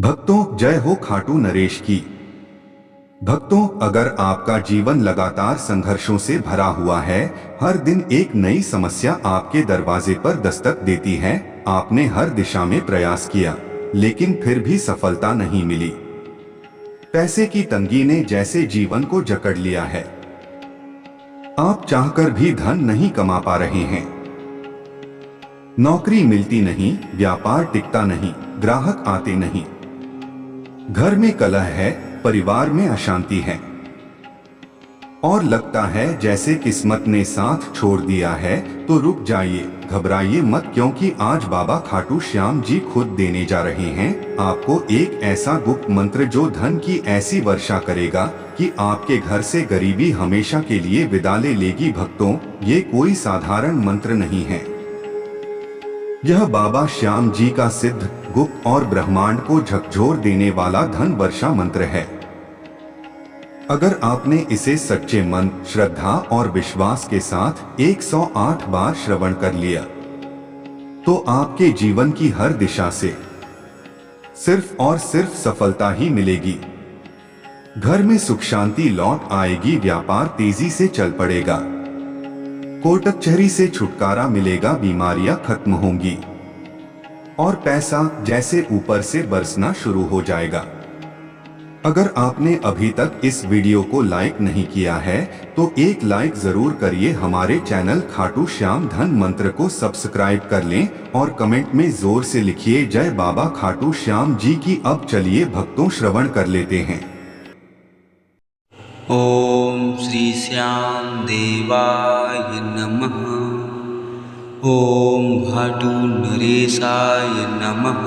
भक्तों, जय हो खाटू नरेश की। भक्तों, अगर आपका जीवन लगातार संघर्षों से भरा हुआ है, हर दिन एक नई समस्या आपके दरवाजे पर दस्तक देती है, आपने हर दिशा में प्रयास किया लेकिन फिर भी सफलता नहीं मिली। पैसे की तंगी ने जैसे जीवन को जकड़ लिया है, आप चाहकर भी धन नहीं कमा पा रहे हैं। नौकरी मिलती नहीं, व्यापार टिकता नहीं, ग्राहक आते नहीं, घर में कलह है, परिवार में अशांति है और लगता है जैसे किस्मत ने साथ छोड़ दिया है। तो रुक जाइए, घबराइए मत, क्योंकि आज बाबा खाटू श्याम जी खुद देने जा रहे हैं आपको एक ऐसा गुप्त मंत्र जो धन की ऐसी वर्षा करेगा कि आपके घर से गरीबी हमेशा के लिए विदा ले लेगी। भक्तों, ये कोई साधारण मंत्र नहीं है, यह बाबा श्याम जी का सिद्ध, गुप्त और ब्रह्मांड को झकझोर देने वाला धन वर्षा मंत्र है। अगर आपने इसे सच्चे मन, श्रद्धा और विश्वास के साथ 108 बार श्रवण कर लिया तो आपके जीवन की हर दिशा से सिर्फ और सिर्फ सफलता ही मिलेगी। घर में सुख शांति लौट आएगी, व्यापार तेजी से चल पड़ेगा, कोर्ट कचहरी से छुटकारा मिलेगा, बीमारियां खत्म होंगी और पैसा जैसे ऊपर से बरसना शुरू हो जाएगा। अगर आपने अभी तक इस वीडियो को लाइक नहीं किया है तो एक लाइक जरूर करिए, हमारे चैनल खाटू श्याम धन मंत्र को सब्सक्राइब कर लें और कमेंट में जोर से लिखिए जय बाबा खाटू श्याम जी की। अब चलिए भक्तों, श्रवण कर लेते हैं। ओम श्री श्याम देवाय नमः। ओम खाटू नरेशाय नमः।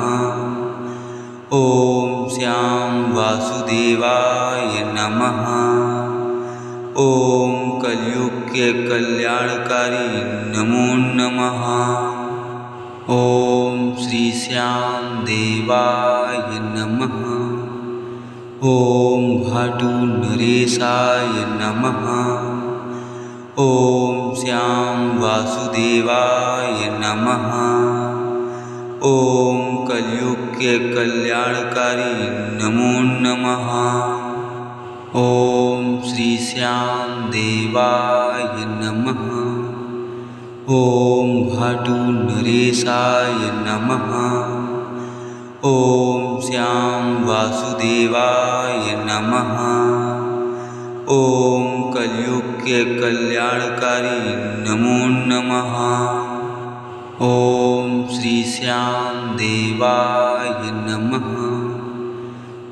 ओम श्याम वासुदेवाय नमः। ओम कलयुग के कल्याणकारी नमो नमः। ओम श्री श्याम देवाय नमः। ओम खाटू नरेशाय नमः। ओम श्याम वासुदेवाय नमः। ओम कलयुग के कल्याणकारी नमो नमः। ओम श्री श्याम देवाय नमः। ओम खाटू नरेशाय नमः। ओम श्याम वासुदेवाय नमः। ओम कलयुग के कल्याणकारी नमो नमः। ओम श्री श्याम देवाय नमः।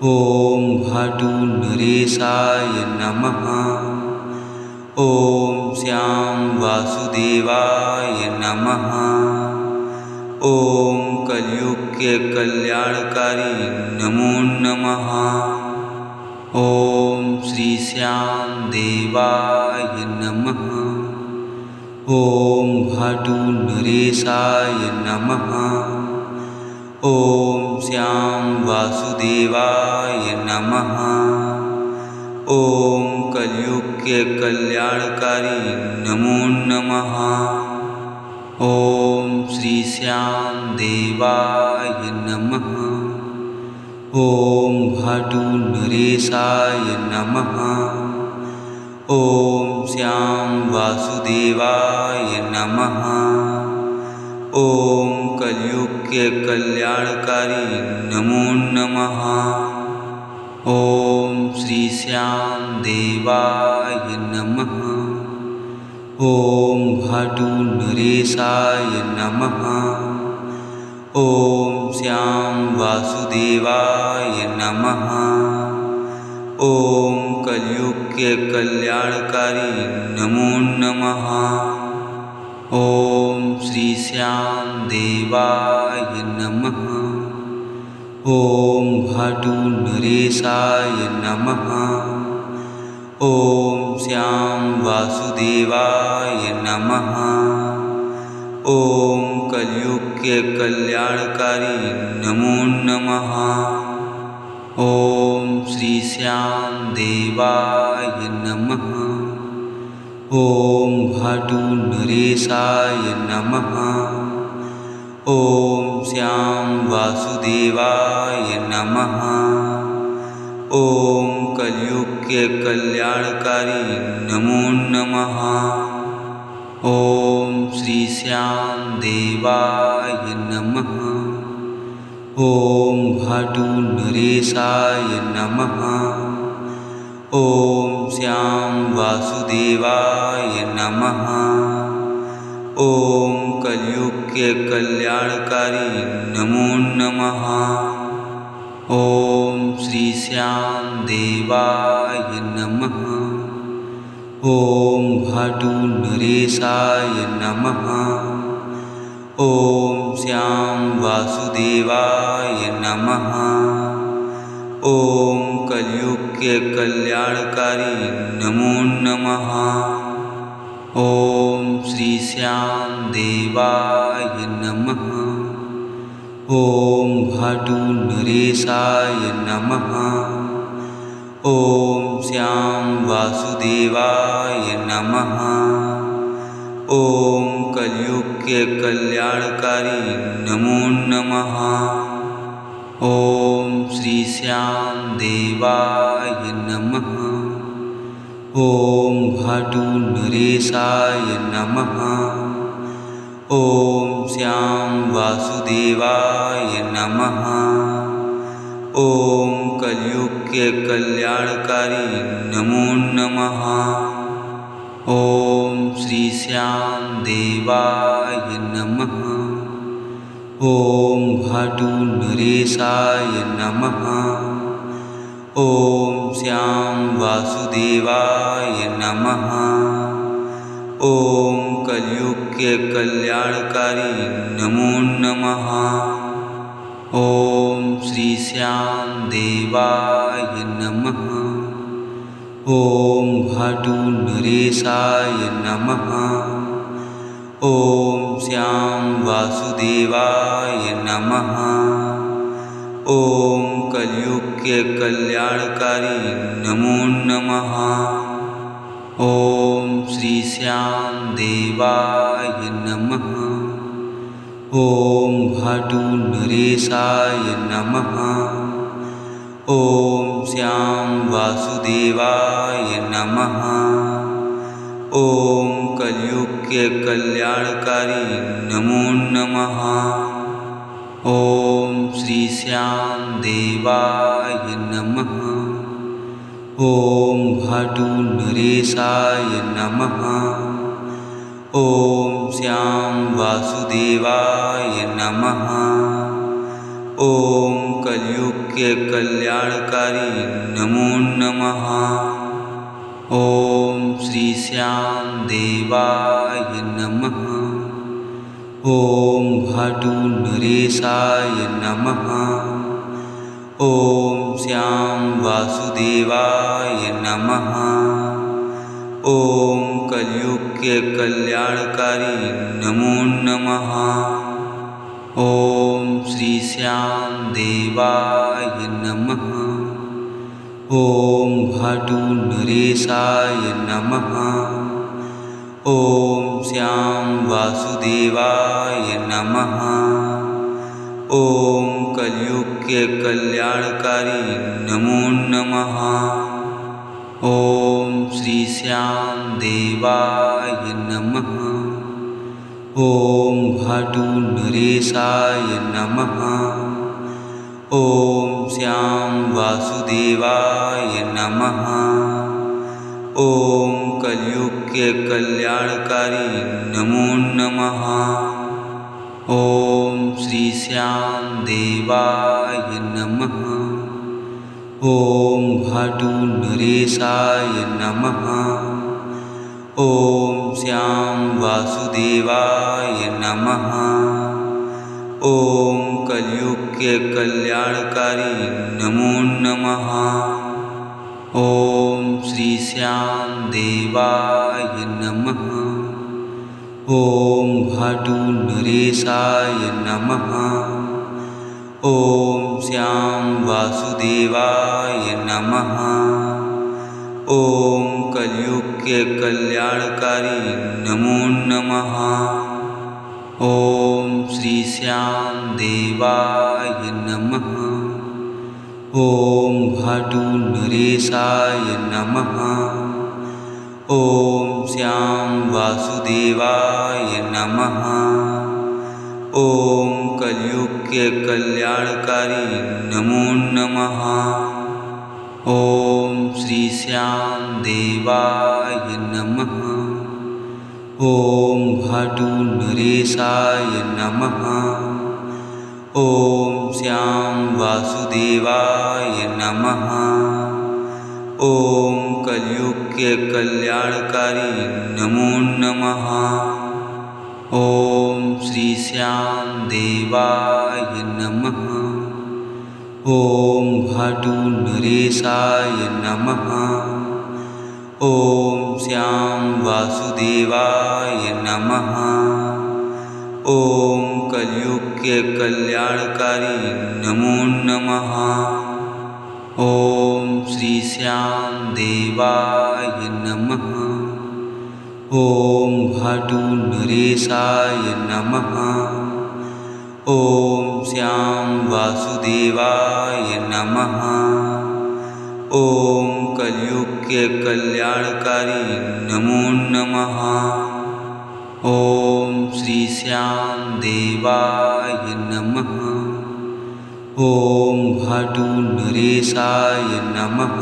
ओम खाटू नरेशाय नमः। ओम श्याम वासुदेवाय नमः। ओम कलयुग के कल्याणकारी नमो नमः। ओम श्री श्याम देवाय नमः। ओम खाटू नरेशाय नमः। ओम श्याम वासुदेवाय नमः। ओम कलयुग के कल्याणकारी नमो नमः। ओम श्री श्याम देवाय नमः। ओम खाटू नरेशाय नमः। ओम श्याम वासुदेवाय नमः। ओम कलयुग के कल्याणकारी नमो नमः। ओम श्री श्याम देवाय नमः। ओम खाटू नरेशाय नमः। ओम श्याम वासुदेवाय नमः। ओम कलयुग के कल्याणकारी नमो नमः। ओम श्री श्याम देवाय नमः। ओम खाटू नरेशाय नमः। ओम श्याम वासुदेवाय नमः। ओम कलयुग के कल्याणकारी नमो नमः। ओम श्री श्याम देवाय नमः। ओम खाटू नरेशाय नमः। ॐ श्याम वासुदेवाय नमः। ॐ कलयुग के कल्याणकारी नमो नमः। ॐ श्री श्याम देवाय नमः। ॐ घाटू नरेशाय नमः। ॐ श्याम वासुदेवाय नमः। ॐ कलयुग के कल्याणकारी नमो नमः। ॐ श्री श्याम देवाय नमः। ॐ घाटू नरेशाय नमः। ॐ श्याम वासुदेवाय नमः। ॐ कलयुग के कल्याणकारी नमो नमः। ॐ श्री श्याम देवाय नमः। ॐ घाटू नरेशाय नमः। ॐ श्याम वासुदेवाय नमः। ॐ कलयुग के कल्याणकारी नमो नमः। ॐ श्री श्याम देवाय नमः। ॐ घाटू नरेशाय नमः। ॐ श्याम वासुदेवाय नमः। ॐ कलयुग के कल्याणकारी नमो नमः। ॐ श्री श्याम देवाय नमः। ॐ घाटू नरेशाय नमः। ॐ श्याम वासुदेवाय नमः। ॐ कलयुग के कल्याणकारी नमो नमः। ॐ श्री श्याम देवाय नमः। ॐ घाटू नरेशाय नमः। ॐ श्याम वासुदेवाय नमः। ॐ कलयुग के कल्याणकारी नमो नमः। ॐ श्री श्याम देवाय नमः। ॐ घाटू नरेशाय नमः। ॐ श्याम वासुदेवाय नमः। ॐ कलयुग के कल्याणकारी नमो नमः। ॐ श्री श्याम देवाय नमः। ॐ घाटू नरेशाय नमः। ॐ श्याम वासुदेवाय नमः। ॐ कलयुग के कल्याणकारी नमो नमः। ॐ श्री श्याम देवाय नमः। ॐ घाटू नरेशाय नमः। ॐ श्याम वासुदेवाय नमः। ॐ कलयुग के कल्याणकारी नमो नमः। ॐ श्री श्याम देवाय नमः। ॐ घाटू नरेशाय नमः। ॐ श्याम वासुदेवाय नमः। ॐ कलयुग के कल्याणकारी नमो नमः। ॐ श्री श्याम देवाय नमः। ॐ घाटू नरेशाय नमः। ॐ श्याम वासुदेवाय नमः। ॐ कलयुग के कल्याणकारी नमो नमः। ॐ श्री श्याम देवाय नमः। ॐ घाटू नरेशाय नमः। ॐ श्याम वासुदेवाय नमः। ॐ कलयुग के कल्याणकारी नमो नमः। ॐ श्री श्याम देवाय नमः। ॐ घाटू नरेशाय नमः। ॐ श्याम वासुदेवाय नमः। ॐ कलयुग के कल्याणकारी नमो नमः। ॐ श्री श्याम देवाय नमः। ॐ भाटु नरेशाय नमः। ॐ श्याम वासुदेवाय नमः। ॐ कलयुग के कल्याणकारी नमो नमः। ॐ श्री श्याम देवाय नमः। ॐ भाटु नरेशाय नमः। ॐ श्याम वासुदेवाय नमः। ॐ कलयुग के कल्याणकारी नमो नमः। ॐ श्री श्याम देवाय नमः। ॐ भाटु नरेशाय नमः। ॐ श्याम वासुदेवाय नमः। ॐ कलयुग के कल्याणकारी नमो नमः। ॐ श्री श्याम देवाय नमः। ॐ भाटु नरेशाय नमः। ॐ श्याम वासुदेवाय नमः। ॐ कलयुग के कल्याणकारी नमो नमः। ॐ श्री श्याम देवाय नमः। ॐ भाटु नरेशाय नमः।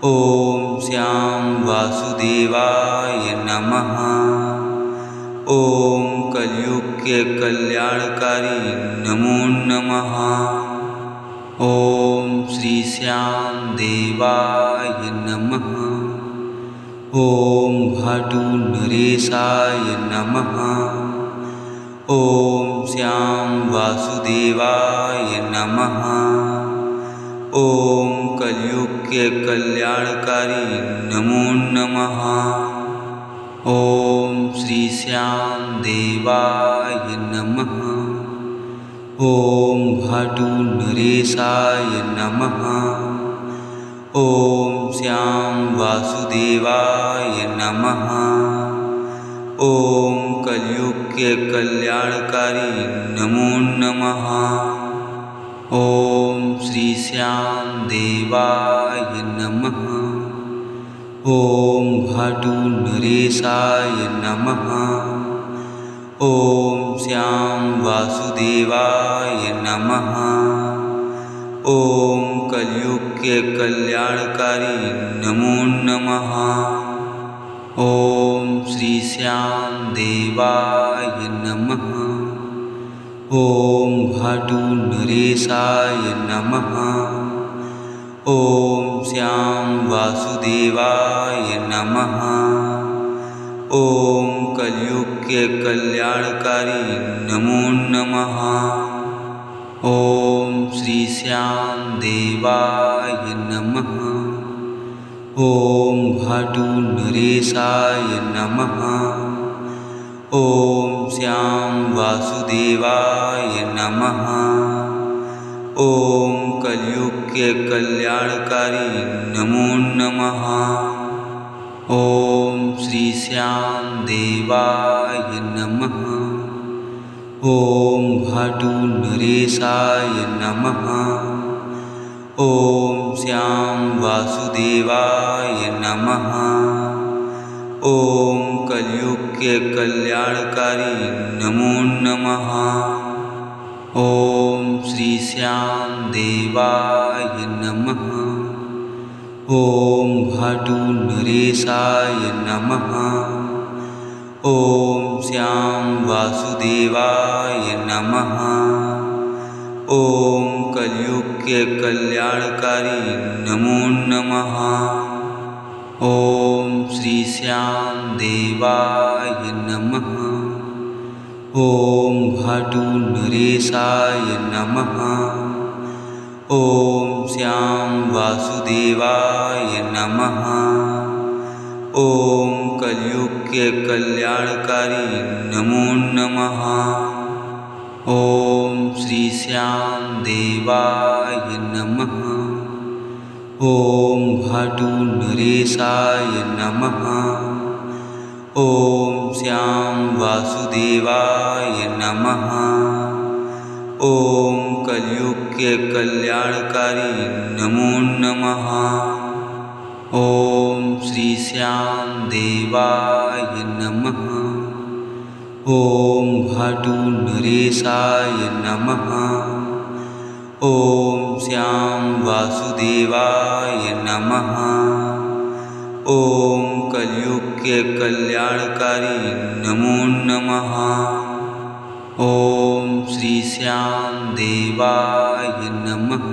ॐ श्याम वासुदेवाय नमः। ॐ कलयुग के कल्याणकारी नमो नमः। ॐ श्री श्याम देवाय नमः। ॐ भाटु नरेशाय नमः। ॐ श्याम वासुदेवाय नमः। ॐ कलयुग के कल्याणकारी नमो नमः। ॐ श्री श्याम देवाय नमः। ॐ भाटु नरेशाय नमः। ॐ श्याम वासुदेवाय नमः। ॐ कलयुग के कल्याणकारी नमो नमः। ॐ श्री श्याम देवाय नमः। ॐ भाटु नरेशाय नमः। ॐ श्याम वासुदेवाय नमः। ॐ कलयुग के कल्याणकारी नमो नमः। ॐ श्री श्याम देवाय नमः। ॐ भाटु नरेशाय नमः। ॐ श्याम वासुदेवाय नमः। ॐ कलयुग के कल्याणकारी नमो नमः। ॐ श्री श्याम देवाय नमः। ॐ भाटु नरेशाय नमः। ॐ श्याम वासुदेवाय नमः। ॐ कलयुग के कल्याणकारी नमो नमः। ॐ श्री श्याम देवाय नमः। ॐ भाटु नरेशाय नमः। ॐ श्याम वासुदेवाय नमः। ॐ कलयुग के कल्याणकारी नमो नमः। ॐ श्री श्याम देवाय नमः। ॐ भाटु नरेशाय नमः। ॐ श्याम वासुदेवाय नमः। ॐ कलयुग के कल्याणकारी नमो नमः। ॐ श्री श्याम देवाय नमः। ॐ भाटु नरेशाय नमः। ॐ श्याम वासुदेवाय नमः। ॐ कलयुग के कल्याणकारी नमो नमः। ॐ श्री श्याम देवाय नमः। ॐ भाटु नरेशाय नमः। ॐ श्याम वासुदेवाय नमः। ॐ कलयुग के कल्याणकारी नमो नमः। ॐ श्री श्याम देवाय नमः। ॐ भाटू नरेशाय नमः। ॐ श्याम वासुदेवाय नमः। ॐ कलयुग के कल्याणकारी नमो नमः। ॐ श्री श्याम देवाय नमः।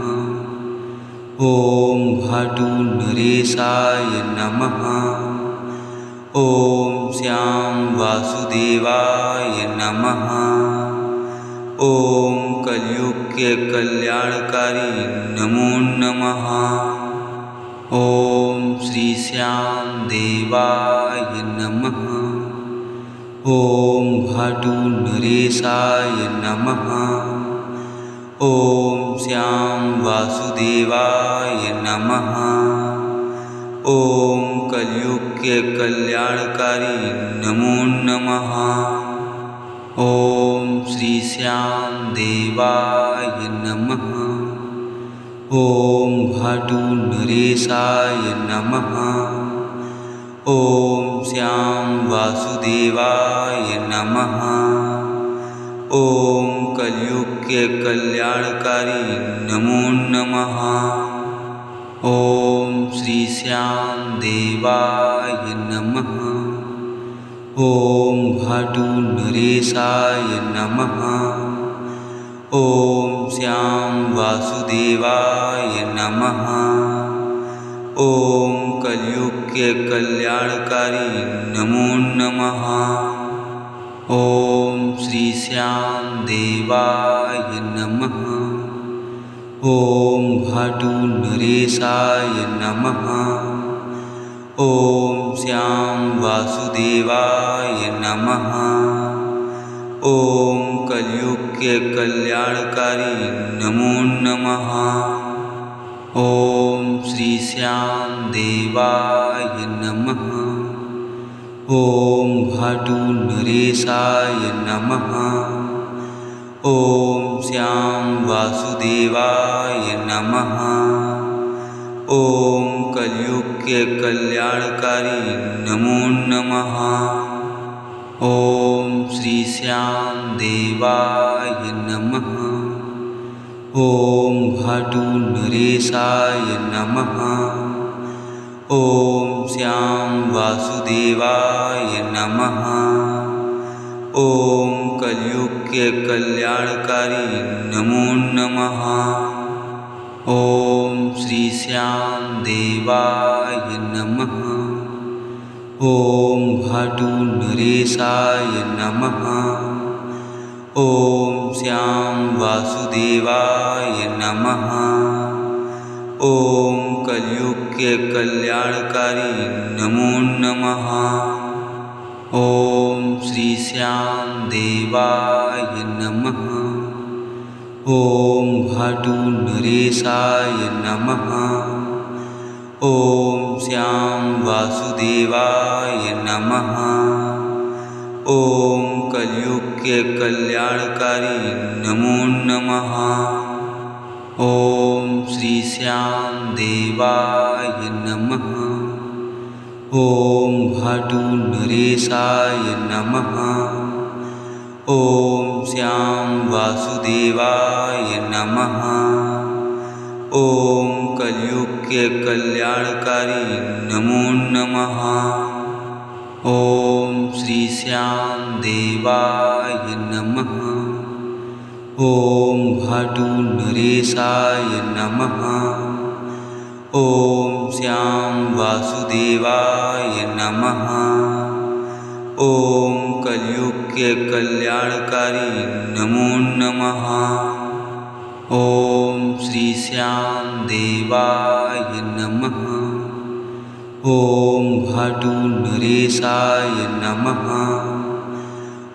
ॐ भाटू नरेशाय नमः। ॐ श्याम वासुदेवाय नमः। ॐ कलयुग के कल्याणकारी नमो नमः। ॐ श्री श्याम देवाय नमः। ॐ भाटू नरेशाय नमः। ॐ श्याम वासुदेवाय नमः। ॐ कलयुग के कल्याणकारी नमो नमः। ॐ श्री श्याम देवाय नमः। ॐ भाटू नरेशाय नमः। ॐ श्याम वासुदेवाय नमः। ॐ कलयुग के कल्याणकारी नमो नमः। ॐ श्री श्याम देवाय नमः। ॐ भाटू नरेशाय नमः। ॐ श्याम वासुदेवाय नमः। ॐ कलयुग के कल्याणकारी नमो नमः। ॐ श्री श्याम देवाय नमः। ॐ भाटू नरेशाय नमः। ॐ श्याम वासुदेवाय नमः। ॐ कलयुग के कल्याणकारी नमो नमः। ॐ श्री श्याम देवाय नमः। ॐ भाटू नरेशाय नमः। ॐ श्याम वासुदेवाय नमः। ॐ कलयुग के कल्याणकारी नमो नमः। ॐ श्री श्याम देवाय नमः। ॐ भाटू नरेशाय नमः। ॐ श्याम वासुदेवाय नमः। ॐ कलयुग के कल्याणकारी नमो नमः। ॐ श्री श्याम देवाय नमः। ॐ भाटू नरेशाय नमः। ॐ श्याम वासुदेवाय नमः। ॐ कलयुग के कल्याणकारी नमो नमः। ॐ श्री श्याम देवाय नमः। ॐ भाटू नरेशाय नमः। ॐ श्याम वासुदेवाय नमः। ॐ कलयुग के कल्याणकारी नमो नमः। ॐ श्री श्याम देवाय नमः। ॐ भाटू नरेशाय नमः। ॐ श्याम वासुदेवाय नमः। ॐ कलयुग के कल्याणकारी नमो नमः। ॐ श्री श्याम देवाय नमः। ॐ भाटू नरेशाय नमः। ॐ श्याम वासुदेवाय नमः। ॐ कलयुग के कल्याणकारी नमो नमः। ॐ श्री श्याम देवाय नमः। ॐ भाटू नरेशाय नमः।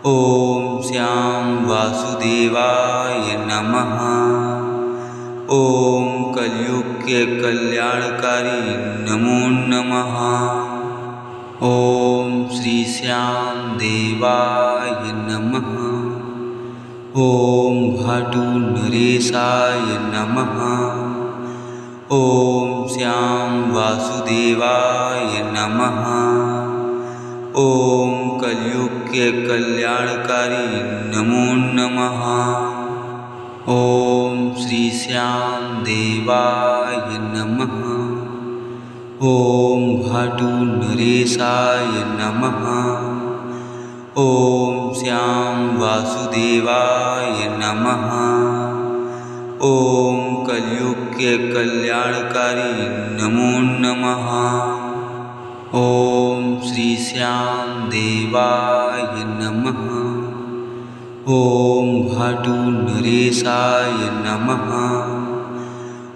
ॐ श्याम वासुदेवाय नमः। ॐ कलयुग के कल्याणकारी नमो नमः। ॐ श्री श्याम देवाय नमः। ॐ भाटु नरेशाय नमः। ॐ श्याम वासुदेवाय नमः। ॐ कलयुग के कल्याणकारी नमो नमः। ॐ श्री श्याम देवाय नमः। ॐ भाटु नरेशाय नमः। ॐ श्याम वासुदेवाय नमः। ॐ कलयुग के कल्याणकारी नमो नमः। ॐ श्री श्याम देवाय नमः। ॐ भाटु नरेशाय नमः।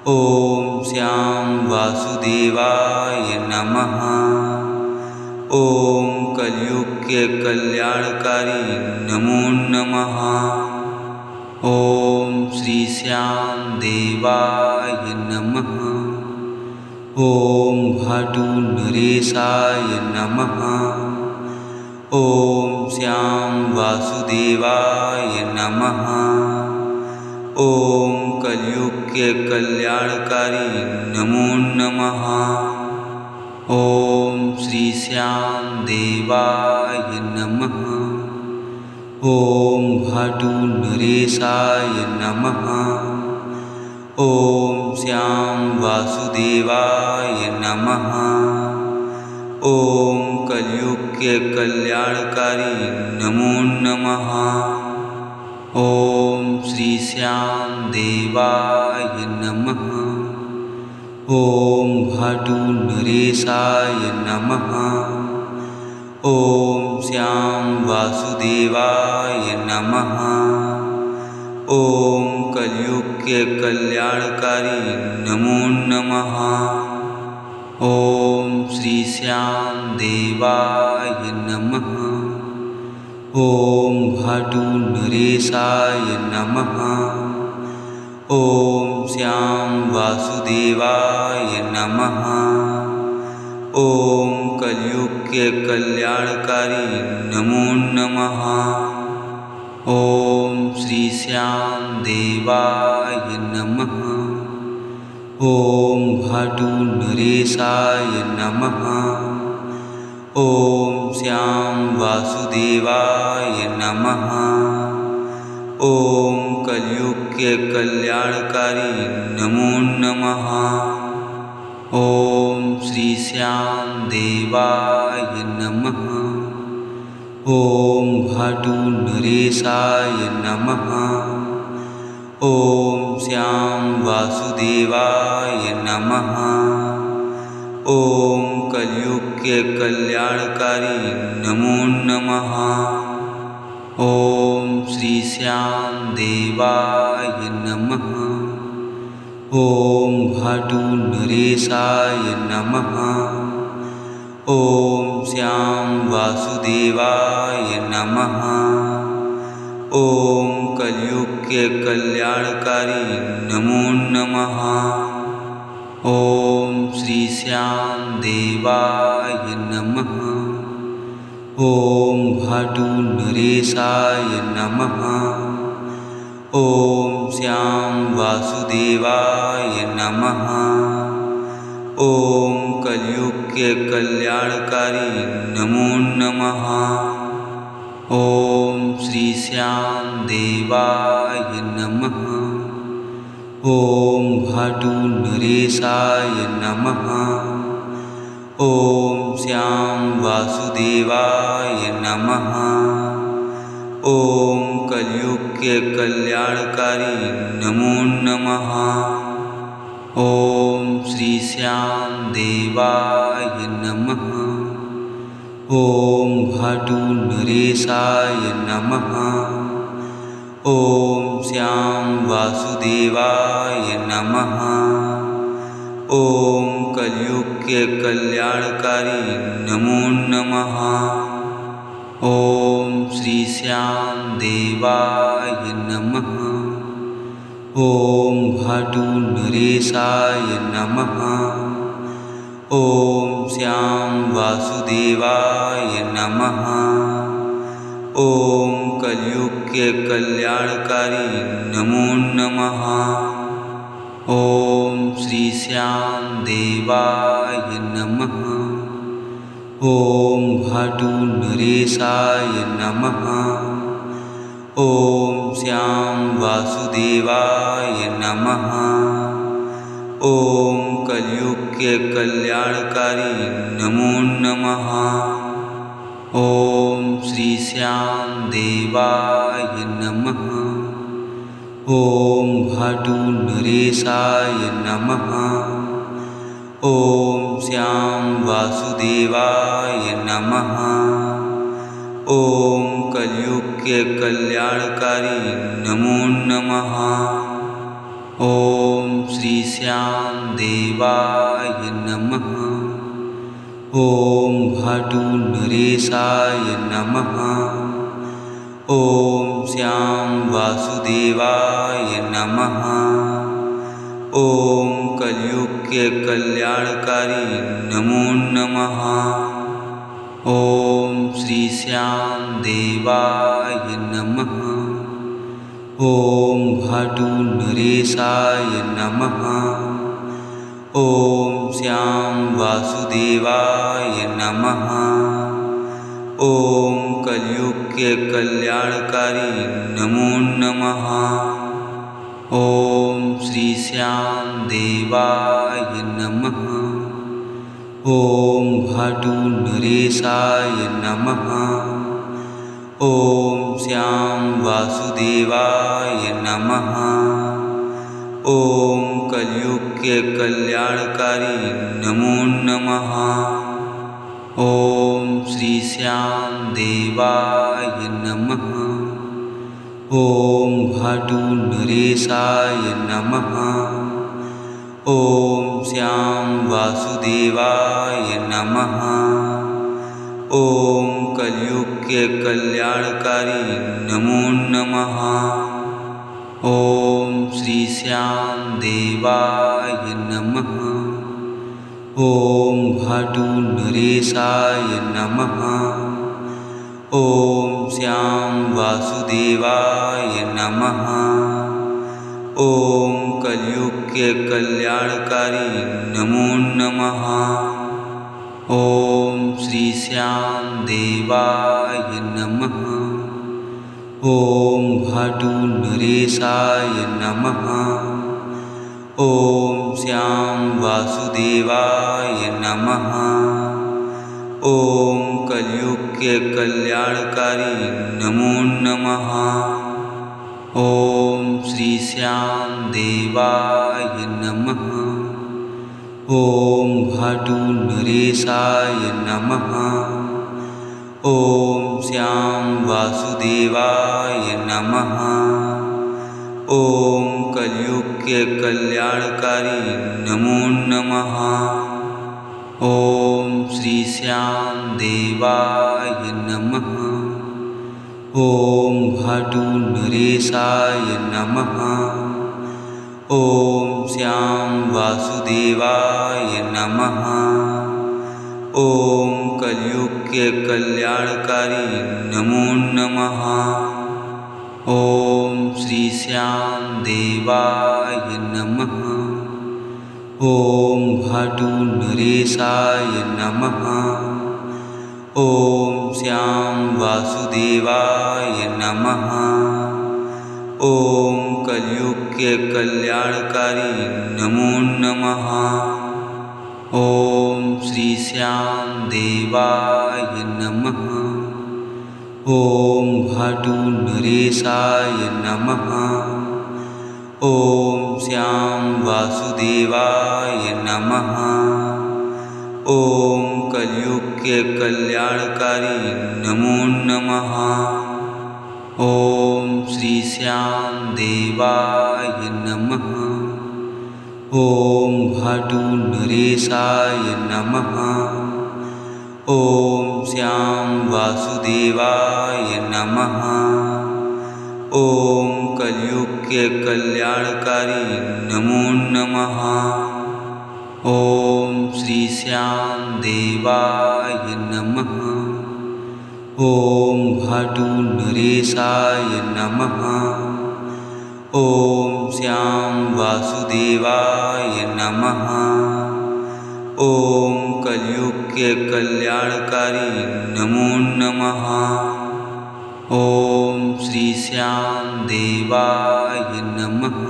ॐ श्याम वासुदेवाय नमः। ॐ कलयुग के कल्याणकारी नमो नमः। ॐ श्री श्याम देवाय नमः। ॐ भाटु नरेशाय नमः। ॐ श्याम वासुदेवाय नमः। ॐ कलयुग के कल्याणकारी नमो नमः। ॐ श्री श्याम देवाय नमः। ॐ भाटु नरेशाय नमः। ॐ श्याम वासुदेवाय नमः। ॐ कलयुग के कल्याणकारी नमो नमः। ॐ श्री श्याम देवाय नमः। ॐ भाटु नरेशाय नमः। ॐ श्याम वासुदेवाय नमः। ॐ कलयुग के कल्याणकारी नमो नमः। ॐ श्री श्याम देवाय नमः। ॐ भाटु नरेशाय नमः। ॐ श्याम वासुदेवाय नमः। ॐ कलयुग के कल्याणकारी नमो नमः। ॐ श्री श्याम देवाय नमः। ॐ भाटु नरेशाय नमः। ॐ श्याम वासुदेवाय नमः। ॐ कलयुग के कल्याणकारी नमो नमः। ॐ श्री श्याम देवाय नमः। ॐ भाटु नरेशाय नमः। ॐ श्याम वासुदेवाय नमः। ॐ कलयुग के कल्याणकारी नमो नमः। ॐ श्री श्याम देवाय नमः। ॐ भाटु नरेशाय नमः। ॐ श्याम वासुदेवाय नमः। ॐ कलयुग के कल्याणकारी नमो नमः। ॐ श्री श्याम देवाय नमः। ॐ भाटु नरेशाय नमः। ॐ श्याम वासुदेवाय नमः। ॐ कलयुग के कल्याणकारी नमो नमः। ॐ श्री श्याम देवाय नमः। ॐ भाटु नरेशाय नमः। ॐ श्याम वासुदेवाय नमः। ॐ कलयुग के कल्याणकारी नमो नमः। ॐ श्री श्याम देवाय नमः। ॐ भाटु नरेशाय नमः। ॐ श्याम वासुदेवाय नमः। ॐ कलयुग के कल्याणकारी नमो नमः। ॐ श्री श्याम देवाय नमः। ॐ भाटु नरेशाय नमः। ॐ श्याम वासुदेवाय नमः। ॐ कलयुग के कल्याणकारी नमो नमः। ॐ श्री श्याम देवाय नमः। ॐ भाटु नरेशाय नमः। ॐ श्याम वासुदेवाय नमः। ॐ कलयुग के कल्याणकारी नमो नमः। ॐ श्री श्याम देवाय नमः। ॐ भाटु नरेशाय नमः। ॐ श्याम वासुदेवाय नमः। ॐ कलयुग के कल्याणकारी नमो नमः। ॐ श्री श्याम देवाय नमः। ॐ भाटु नरेशाय नमः। ॐ श्याम वासुदेवाय नमः। ॐ कलयुग के कल्याणकारी नमो नमः। ॐ श्री श्याम देवाय नमः। ॐ भाटु नरेशाय नमः। ॐ श्याम वासुदेवाय नमः। ॐ कलयुग के कल्याणकारी नमो नमः। ॐ श्री श्याम देवाय नमः। ॐ भाटु नरेशाय नमः। ॐ श्याम वासुदेवाय नमः। ॐ कलयुग के कल्याणकारी नमो नमः। ॐ श्री श्याम देवाय नमः। ॐ भाटु नरेशाय नमः। ॐ श्याम वासुदेवाय नमः। ॐ कलयुग के कल्याणकारी नमो नमः। ॐ श्री श्याम देवाय नमः। ॐ भाटु नरेशाय नमः। ॐ श्याम वासुदेवाय नमः। ॐ कलयुग के कल्याणकारी नमो नमः। ॐ श्री श्याम देवाय नमः। ॐ भाटु नरेशाय नमः। ॐ श्याम वासुदेवाय नमः। ॐ कलयुग के कल्याणकारी नमो नमः। ॐ श्री श्याम देवाय नमः। ॐ भाटु नरेशाय नमः। ॐ श्याम वासुदेवाय नमः। ॐ कलयुग के कल्याणकारी नमो नमः। ॐ श्री श्याम देवाय नमः। ॐ भाटु नरेशाय नमः। ॐ श्याम वासुदेवाय नमः। ॐ कलयुग के कल्याणकारी नमो नमः। ॐ श्री श्याम देवाय नमः। ॐ भाटु नरेशाय नमः। ॐ श्याम वासुदेवाय नमः। ॐ कलयुग के कल्याणकारी नमो नमः। ॐ श्री श्याम देवाय नमः। ॐ भाटु नरेशाय नमः। ॐ श्याम वासुदेवाय नमः। ॐ कलयुग के कल्याणकारी नमो नमः। ॐ श्री श्याम देवाय नमः। ॐ भाटु नरेशाय नमः। ॐ श्याम वासुदेवाय नमः। ॐ कलयुग के कल्याणकारी नमो नमः। ॐ श्री श्याम देवाय नमः। ॐ भाटु नरेशाय नमः। ॐ श्याम वासुदेवाय नमः। ॐ कलयुग के कल्याणकारी नमो नमः। ॐ श्री श्याम देवाय नमः।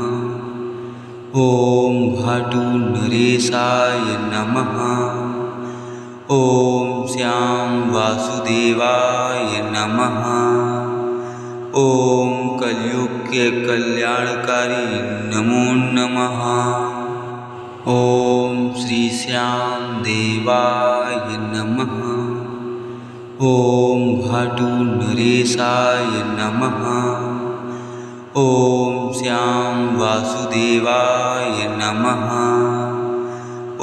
ॐ भाटु नरेशाय नमः। ॐ श्याम वासुदेवाय नमः। ॐ कलयुग के कल्याणकारी नमो नमः। ॐ श्री श्याम देवाय नमः। ॐ भाटु नरेशाय नमः। ॐ श्याम वासुदेवाय नमः।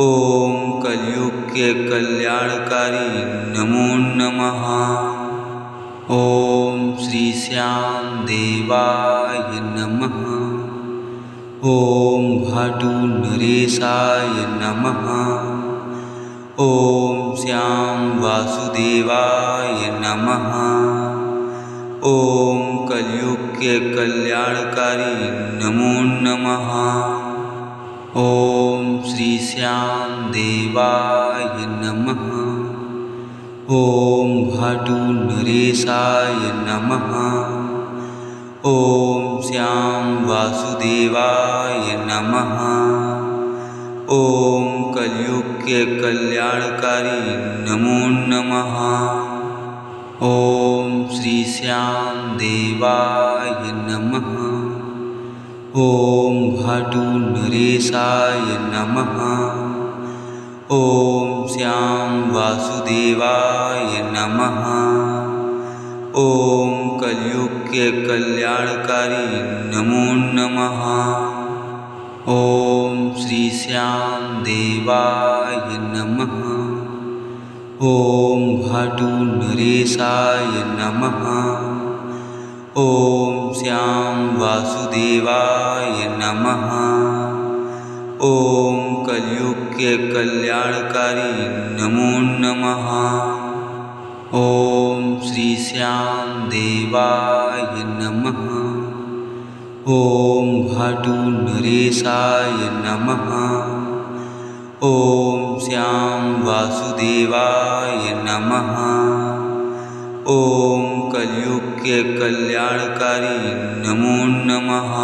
ॐ कलयुग के कल्याणकारी नमो नमः। ॐ श्री श्याम देवाय नमः। ॐ भाटु नरेशाय नमः। ॐ श्याम वासुदेवाय नमः। ॐ कलयुग के कल्याणकारी नमो नमः। ॐ श्री श्याम देवाय नमः। ॐ भाटु नरेशाय नमः। ॐ श्याम वासुदेवाय नमः। ॐ कलयुग के कल्याणकारी नमो नमः। ॐ श्री श्याम देवाय नमः। ॐ भाटु नरेशाय नमः। ॐ श्याम वासुदेवाय नमः। ॐ कलयुग के कल्याणकारी नमो नमः। ॐ श्री श्याम देवाय नमः। ॐ भाटु नरेशाय नमः। ॐ श्याम वासुदेवाय नमः। ॐ कलयुग के कल्याणकारी नमो नमः। ॐ श्री श्याम देवाय नमः। ॐ भाटु नरेशाय नमः। ॐ श्याम वासुदेवाय नमः। ॐ कलयुग के कल्याणकारी नमो नमः।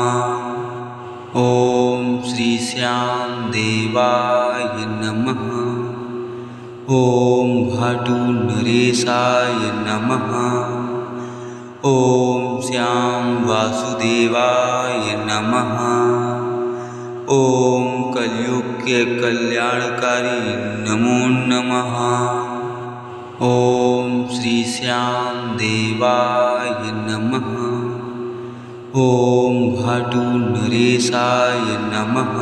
ॐ श्री श्याम देवाय नमः। ॐ भाटु नरेशाय नमः। ॐ श्याम वासुदेवाय नमः। ॐ कलयुग के कल्याणकारी नमो नमः। ॐ श्री श्याम देवाय नमः। ॐ भाटु नरेशाय नमः।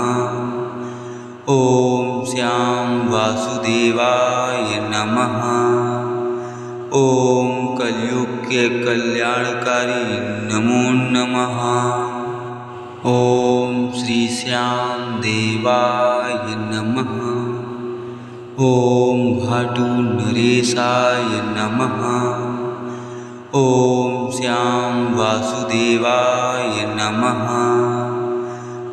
ॐ श्याम वासुदेवाय नमः। ॐ कलयुग के कल्याणकारी नमो नमः। ॐ श्री श्याम देवाय नमः। ॐ भाटु नरेशाय नमः। ॐ श्याम वासुदेवाय नमः।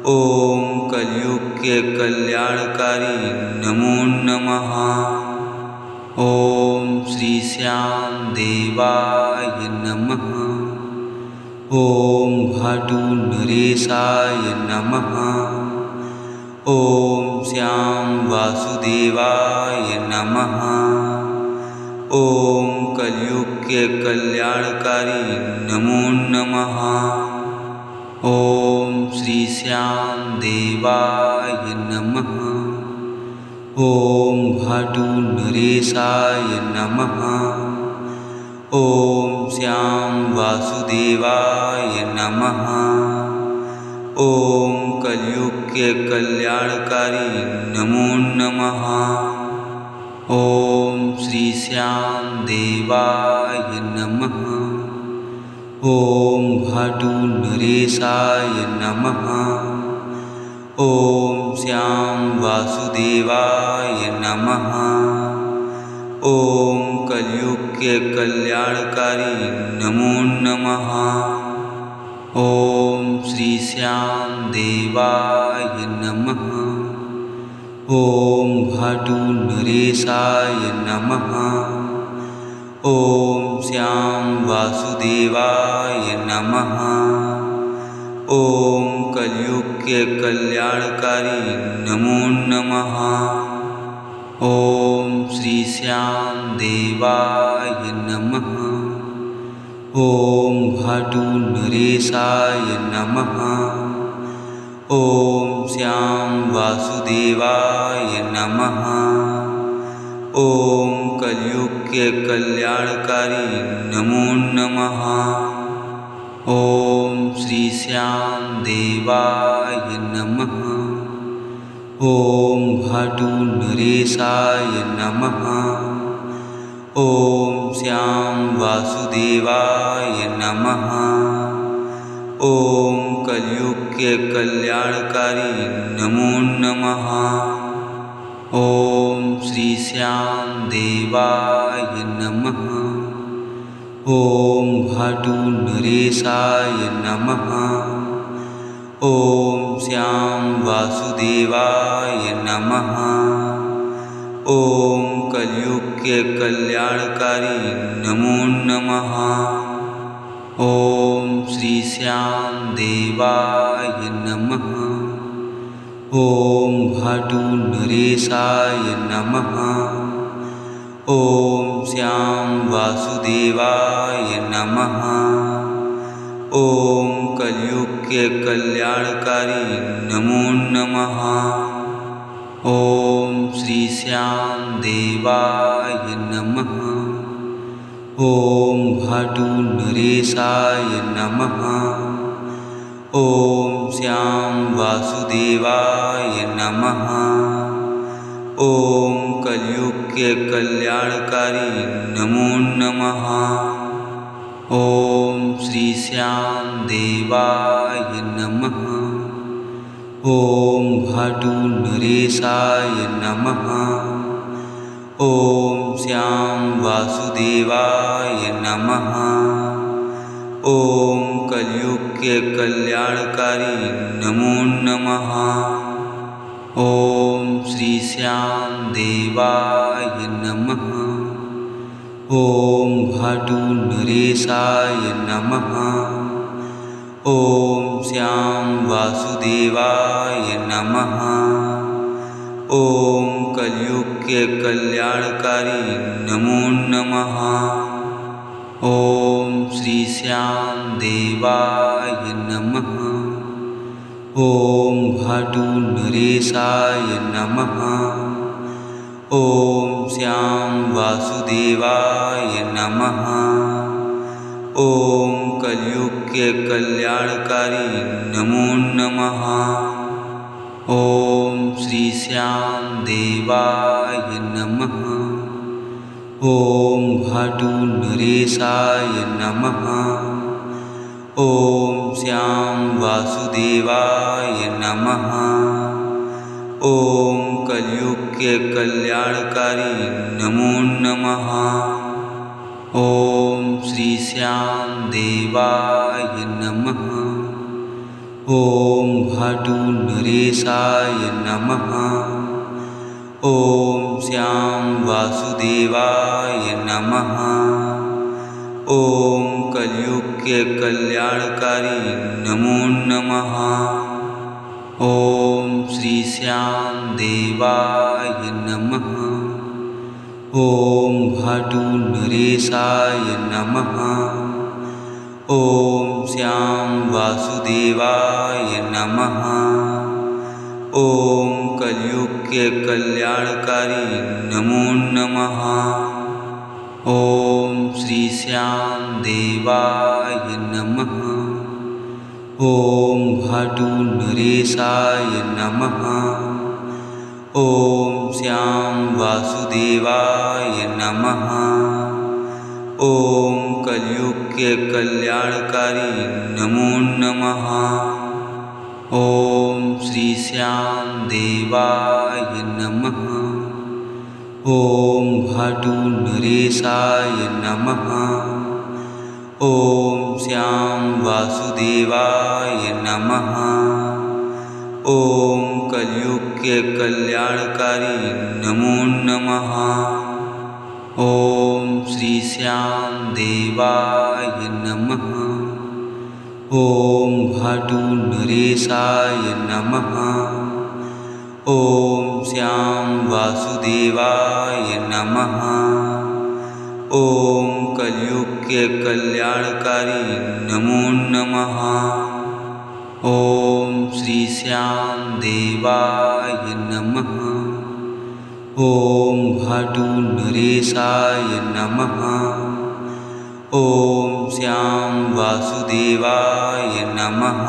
ॐ कलयुग के कल्याणकारी नमो नमः। ॐ श्री श्याम देवाय नमः। ॐ भाटु नरेशाय नमः। ॐ श्याम वासुदेवाय नमः। ॐ कलयुग के कल्याणकारी नमो नमः। ॐ श्री श्याम देवाय नमः। ॐ भाटु नरेशाय नमः। ॐ श्याम वासुदेवाय नमः। ॐ कलयुग के कल्याणकारी नमो नमः। ॐ श्री श्याम देवाय नमः। ॐ भाटु नरेशाय नमः। ॐ श्याम वासुदेवाय नमः। ॐ कलयुग के कल्याणकारी नमो नमः। ॐ श्री श्याम देवाय नमः। ॐ भाटु नरेशाय नमः। ॐ श्याम वासुदेवाय नमः। ॐ कलयुग के कल्याणकारी नमो नमः। ॐ श्री श्याम देवाय नमः। ॐ भाटु नरेशाय नमः। ॐ श्याम वासुदेवाय नमः। ॐ कलयुग के कल्याणकारी नमो नमः। ॐ श्री श्याम देवाय नमः। ॐ भाटु नरेशाय नमः। ॐ श्याम वासुदेवाय नमः। ॐ कलयुग के कल्याणकारी नमो नमः। ॐ श्री श्याम देवाय नमः। ॐ भाटु नरेशाय नमः। ॐ श्याम वासुदेवाय नमः। ॐ कलयुग के कल्याणकारी नमो नमः। ॐ श्री श्याम देवाय नमः। ॐ भाटु नरेशाय नमः। ॐ श्याम वासुदेवाय नमः। ॐ कलयुग के कल्याणकारी नमो नमः। ॐ श्री श्याम देवाय नमः। ॐ भाटु नरेशाय नमः। ॐ श्याम वासुदेवाय नमः। ॐ कलयुग के कल्याणकारी नमो नमः। ॐ श्री श्याम देवाय नमः। ॐ भाटु नरेशाय नमः। ॐ श्याम वासुदेवाय नमः। ॐ कलयुग के कल्याणकारी नमो नमः। ॐ श्री श्याम देवाय नमः। ॐ भाटु नरेशाय नमः। ॐ श्याम वासुदेवाय नमः। ॐ कलयुग के कल्याणकारी नमो नमः। ॐ श्री श्याम देवाय नमः। ॐ भाटु नरेशाय नमः। ॐ श्याम वासुदेवाय नमः। ॐ कलयुग के कल्याणकारी नमो नमः। ॐ श्री श्याम देवाय नमः। ॐ भाटु नरेशाय नमः। ॐ श्याम वासुदेवाय नमः। ॐ कलयुग के कल्याणकारी नमो नमः। ॐ श्री श्याम देवाय नमः। ॐ भाटु नरेशाय नमः। ॐ श्याम वासुदेवाय नमः। ॐ कलयुग के कल्याणकारी नमो नमः। ॐ श्री श्याम देवाय नमः। ॐ भाटु नरेशाय नमः। ॐ श्याम वासुदेवाय नमः। ॐ कलयुग के कल्याणकारी नमो नमः। ॐ श्री श्याम देवाय नमः। ॐ भाटु नरेशाय नमः। ॐ श्याम वासुदेवाय नमः। ॐ कलयुग के कल्याणकारी नमो नमः। ॐ श्री श्याम देवाय नमः। ॐ भाटू नरेशाय नमः। ॐ श्याम वासुदेवाय नमः। ॐ कलयुग के कल्याणकारी नमो नमः। ॐ श्री श्याम देवाय नमः। ॐ भाटू नरेशाय नमः। ॐ श्याम वासुदेवाय नमः। ॐ कलयुग के कल्याणकारी नमो नमः। ॐ श्री श्याम देवाय नमः। ॐ भाटू नरेशाय नमः। ॐ श्याम वासुदेवाय नमः।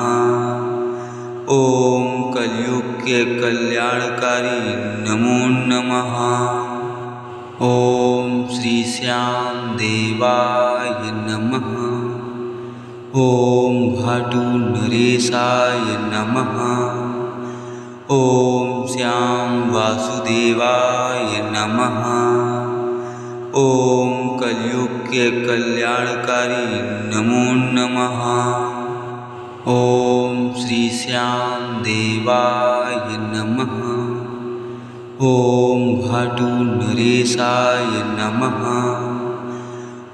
ॐ कलयुग के कल्याणकारी नमो नमः। ॐ श्री श्याम देवाय नमः। ॐ भाटू नरेशाय नमः। ॐ श्याम वासुदेवाय नमः। ॐ कलयुग के कल्याणकारी नमो नमः। ॐ श्री श्याम देवाय नमः। ॐ भाटू नरेशाय नमः।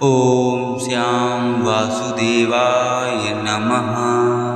ॐ श्याम वासुदेवाय नमः।